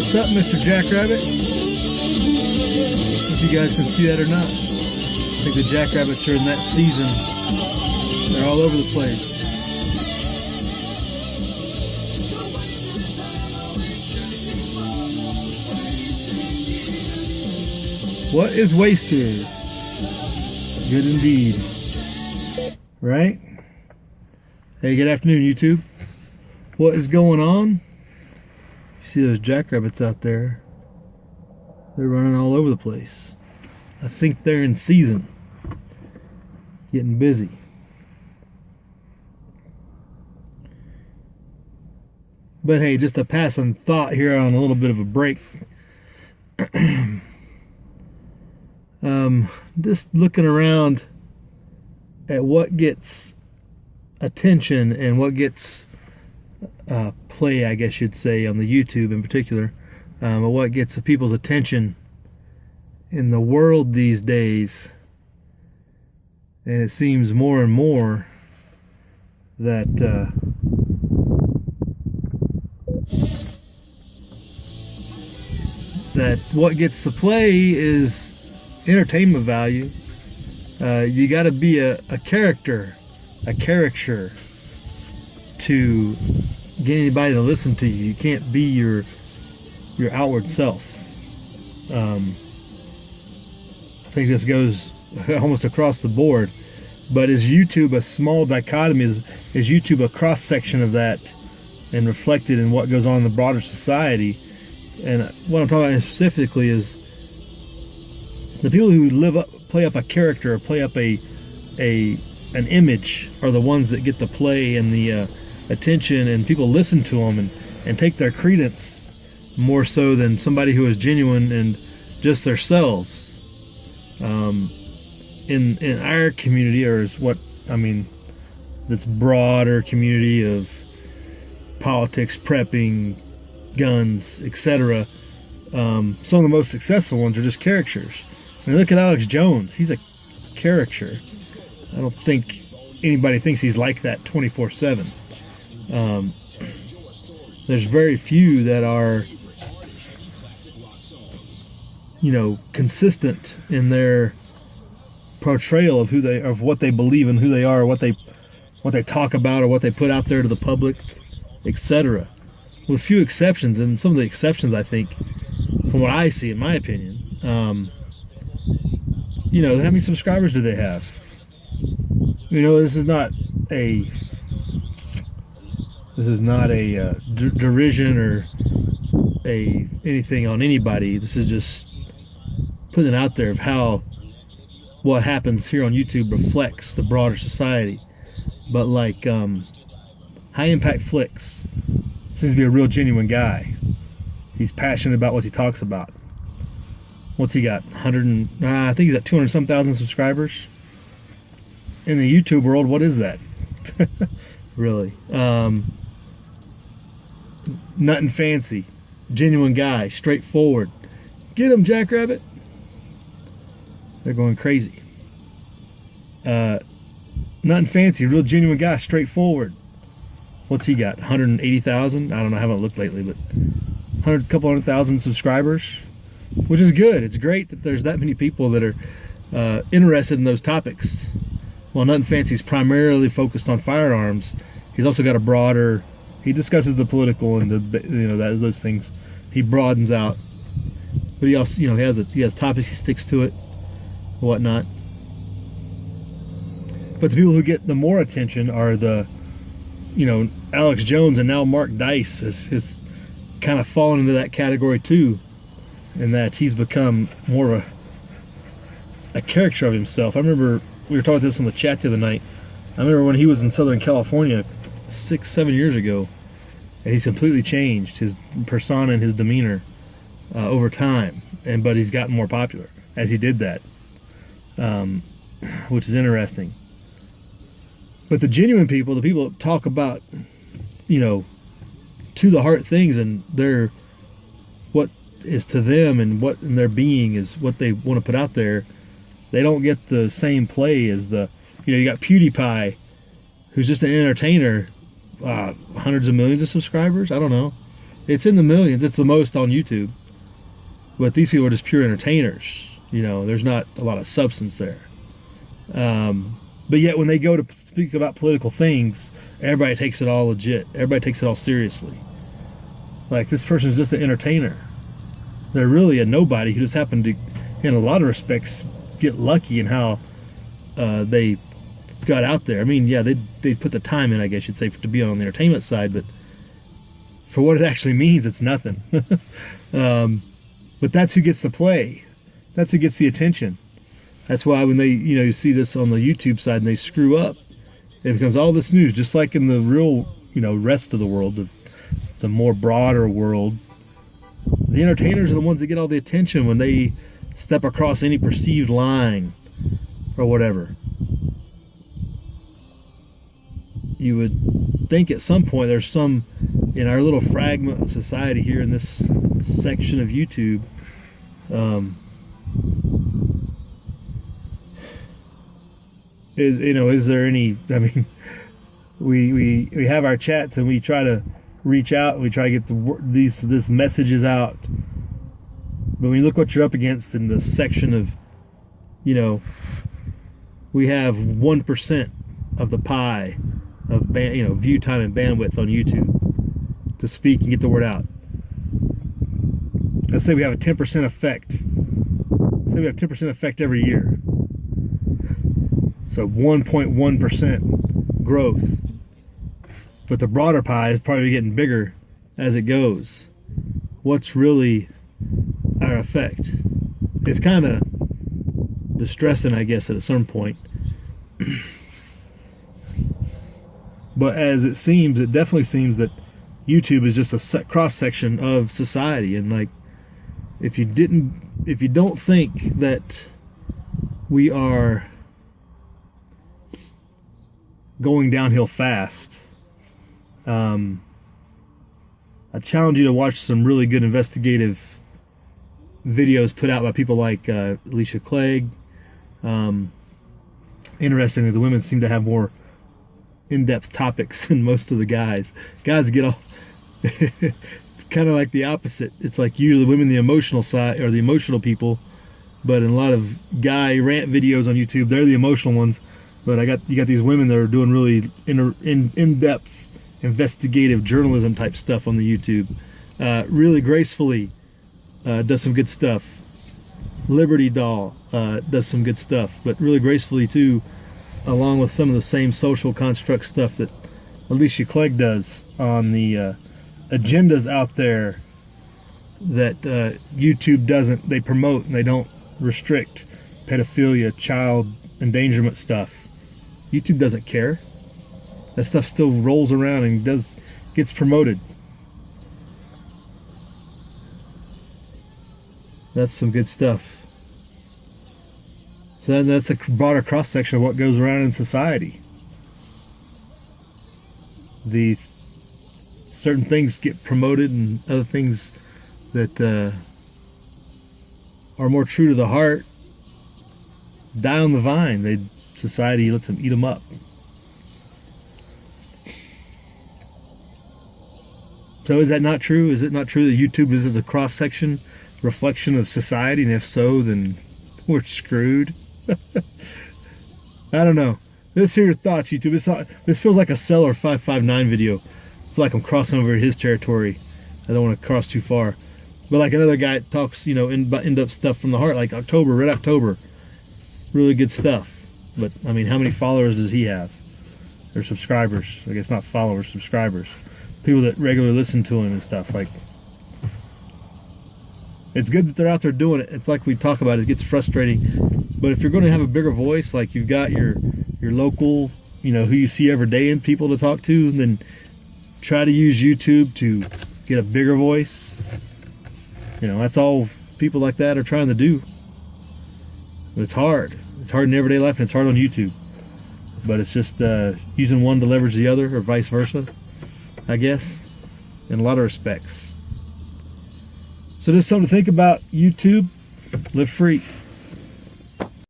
What's up, Mr. Jackrabbit? If you guys can see that or not. I think the jackrabbits are in that season. They're all over the place. What is wasted? Good indeed. Right? Hey, good afternoon, YouTube. What is going on? You see those jackrabbits out there? They're running all over the place. I think they're in season. Getting busy. But hey, just a passing thought here on a little bit of a break. Just looking around at what gets attention and what gets play, I guess you'd say, on the YouTube in particular, what gets people's attention in the world these days. And it seems more and more that that what gets the play is entertainment value. You got to be a caricature to get anybody to listen to you. You can't be your outward self. I think this goes almost across the board. But is YouTube a small dichotomy? Is YouTube a cross section of that and reflected in what goes on in the broader society? And what I'm talking about specifically is the people who play up a character or play up an image are the ones that get the play and the attention, and people listen to them and take their credence more so than somebody who is genuine and just themselves. In our community, or is what I mean, this broader community of politics, prepping, guns, etc. Some of the most successful ones are just caricatures. I mean, look at Alex Jones. He's a caricature. I don't think anybody thinks he's like that 24/7. There's very few that are, consistent in their portrayal of of what they believe and who they are, what they talk about, or what they put out there to the public, etc. With few exceptions, and some of the exceptions, I think, from what I see, in my opinion, how many subscribers do they have? This is not a derision or anything on anybody. This is just putting it out there of how what happens here on YouTube reflects the broader society. But like High Impact Flicks seems to be a real genuine guy. He's passionate about what he talks about. What's he got? I think he's at 200-some thousand subscribers. In the YouTube world, what is that? Really? Nothing fancy. Genuine guy. Straightforward. Get him, Jackrabbit. They're going crazy. Nothing fancy. Real genuine guy. Straightforward. What's he got? 180,000? I don't know. I haven't looked lately, but couple hundred thousand subscribers, which is good. It's great that there's that many people that are interested in those topics. Well, Nothing Fancy is primarily focused on firearms. He's also got a broader. He discusses the political and those things. He broadens out, but he also he has topics. He sticks to it, whatnot. But the people who get the more attention are the Alex Jones, and now Mark Dice has kind of fallen into that category too, in that he's become more of a caricature of himself. I remember we were talking about this on the chat the other night. I remember when he was in Southern California 6-7 years ago, and he's completely changed his persona and his demeanor over time, but he's gotten more popular as he did that, which is interesting. But the genuine people, the people that talk about, to the heart things, and their what is to them and what in their being is what they want to put out there, they don't get the same play as you got PewDiePie, who's just an entertainer, hundreds of millions of subscribers. I don't know. It's in the millions. It's the most on YouTube. But these people are just pure entertainers. You know, there's not a lot of substance there. But yet when they go to speak about political things, everybody takes it all legit. Everybody takes it all seriously. Like, this person's just an entertainer. They're really a nobody who just happened to, in a lot of respects, get lucky in how they got out there. I mean, yeah, they put the time in, I guess you'd say, to be on the entertainment side, but for what it actually means, it's nothing. But that's who gets the play. That's who gets the attention. That's why when they, you know, you see this on the YouTube side and they screw up, it becomes all this news, just like in the real, you know, rest of the world, the more broader world. The entertainers are the ones that get all the attention when they step across any perceived line or whatever. You would think at some point there's some, in our little fragment of society here in this section of YouTube, is there any, I mean, we have our chats and we try to reach out and we try to get this messages out, but when you look what you're up against in the section of, you know, we have 1% of the pie of view time and bandwidth on YouTube to speak and get the word out. Let's say we have a 10% effect. Let's say we have 10% effect every year. So 1.1% growth. But the broader pie is probably getting bigger as it goes. What's really our effect? It's kind of distressing, I guess, at a certain point. But as it seems, it definitely seems that YouTube is just a cross-section of society. And like, if you don't think that we are going downhill fast, I challenge you to watch some really good investigative videos put out by people like Alicia Clegg. Interestingly, the women seem to have more in-depth topics than most of the guys. Guys get off. It's kind of like the opposite. It's like usually women, the emotional side, or the emotional people, but in a lot of guy rant videos on YouTube, they're the emotional ones. But you got these women that are doing really in-depth investigative journalism type stuff on the YouTube. Really gracefully does some good stuff. Liberty Doll does some good stuff, but really gracefully too, along with some of the same social construct stuff that Alicia Clegg does on the agendas out there that YouTube doesn't. They promote and they don't restrict pedophilia, child endangerment stuff. YouTube doesn't care. That stuff still rolls around and gets promoted. That's some good stuff. So that's a broader cross-section of what goes around in society. The certain things get promoted and other things that are more true to the heart die on the vine. Society lets them eat them up. So is that not true? Is it not true that YouTube is a cross-section reflection of society? And if so, then we're screwed. I don't know. Let's hear your thoughts, YouTube. This feels like a Seller 559 video. I feel like I'm crossing over his territory. I don't want to cross too far. But like another guy talks, in-depth stuff from the heart, like Red October. Really good stuff. But, I mean, how many followers does he have? Or subscribers. I guess not followers, subscribers. People that regularly listen to him and stuff. Like, it's good that they're out there doing it. It's like we talk about, it gets frustrating. But if you're going to have a bigger voice, like you've got your local, who you see every day and people to talk to, then try to use YouTube to get a bigger voice. That's all people like that are trying to do. It's hard. It's hard in everyday life, and it's hard on YouTube. But it's just using one to leverage the other, or vice versa, I guess, in a lot of respects. So just something to think about, YouTube. Live free.